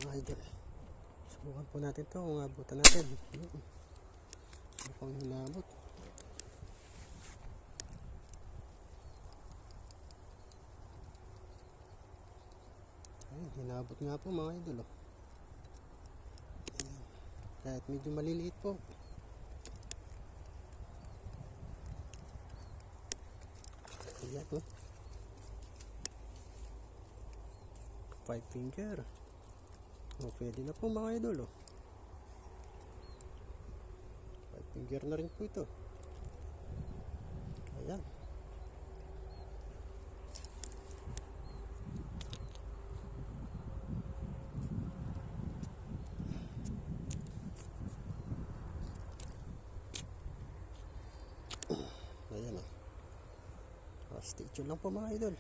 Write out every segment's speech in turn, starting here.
mga idol. Subukan po natin to kung abutan natin. Mukhang hinabot. Ayun, hinabot nga po mga idol. Kahit medyo maliliit po. Ayan po. 5 finger. Pwede na po mga idol. 5 finger na rin po ito. Ayan. Ayan o. Stay tuned lang po mga idol.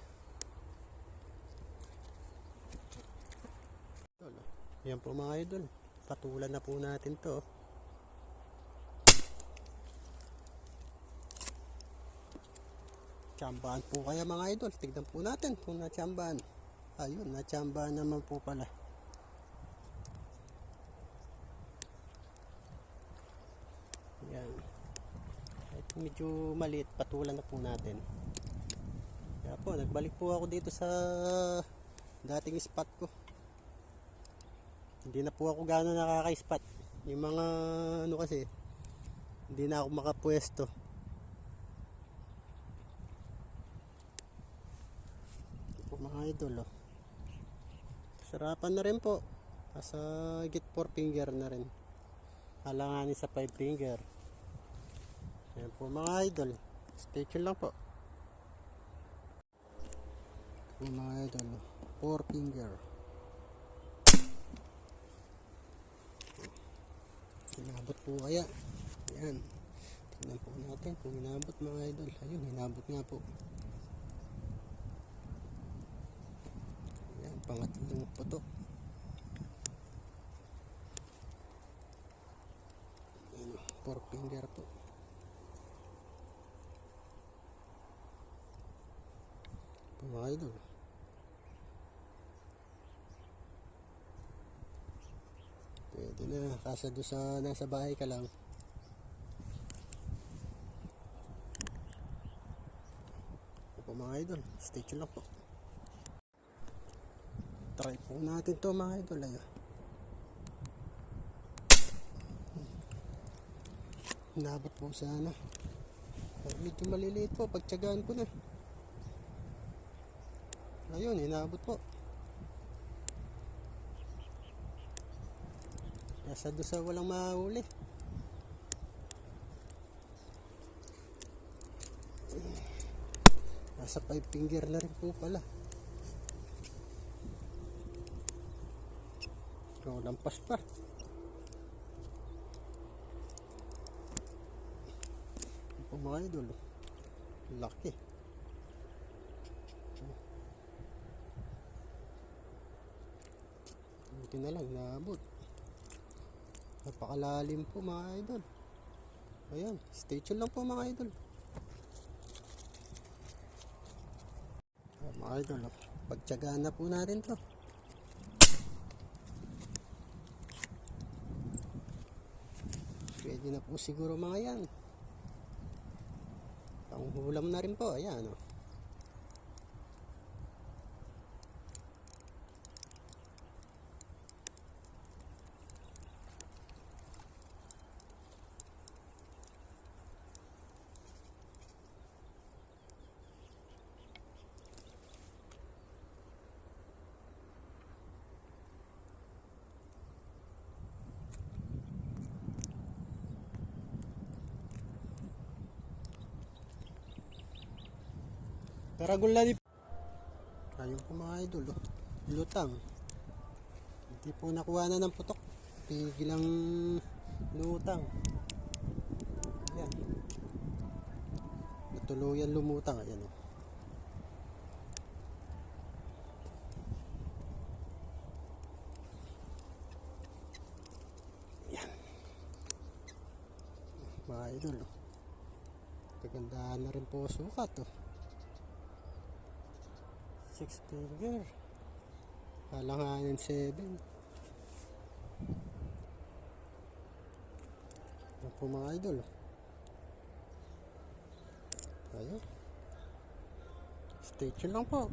Ayan po mga idol. Patulan na po natin to. Tsambahan po kaya mga idol. Tignan po natin kung natsambahan. Ayun, natsambahan naman po pala. Ayan. Kahit medyo maliit, patulan na po natin. Kaya po, nagbalik po ako dito sa dating spot ko. Hindi na po ako gano'n nakaka-spot. Yung mga ano kasi, hindi na ako makapwesto. Ito po mga idol. Sarapan na rin po. Nasa higit 4 finger na rin. Halanganin sa 5 finger. Ayan po mga idol. Stay tuned lang po. Ito po mga idol. 4 finger. Hinabot po kaya. Ayan. Tignan po natin kung hinabot mga idol. Ayun, hinabot nga po. Ayan, pangatlong putok. Ayan, 4 finger po. Mga idol. Pwede na, kasi doon sa nasa bahay ka lang. Ito po mga idol, stay tuned lang po. Try po natin to mga idol. Ayun. Hinabot po sana. Medyo maliliit po, pagtsagaan ko na. Ayun, hinabot po. Nasa doon sa walang mahuli. Nasa 5 finger na rin po pala. So, lampas pa. Ito po mga idol. Laki. Buti na lang, naabot. Napakalalim po mga idol. Ayan, stay tuned lang po mga idol. Ayan, mga idol, pagtsagaan na po natin to. Pwede na po siguro mga yan. Panghulam na rin po. Ayan o. Karagol na din. Ayun po mga idol. Lutang. Hindi po nakuha na ng putok. Pigil ang lutang. Ayan. Natuluyan lumutang. Ayan o. Ayan. Mga idol. Kagandahan na rin po sukat o. 6 finger. Halanganin 7. po mga idol. Ayun. Stay tuned lang po.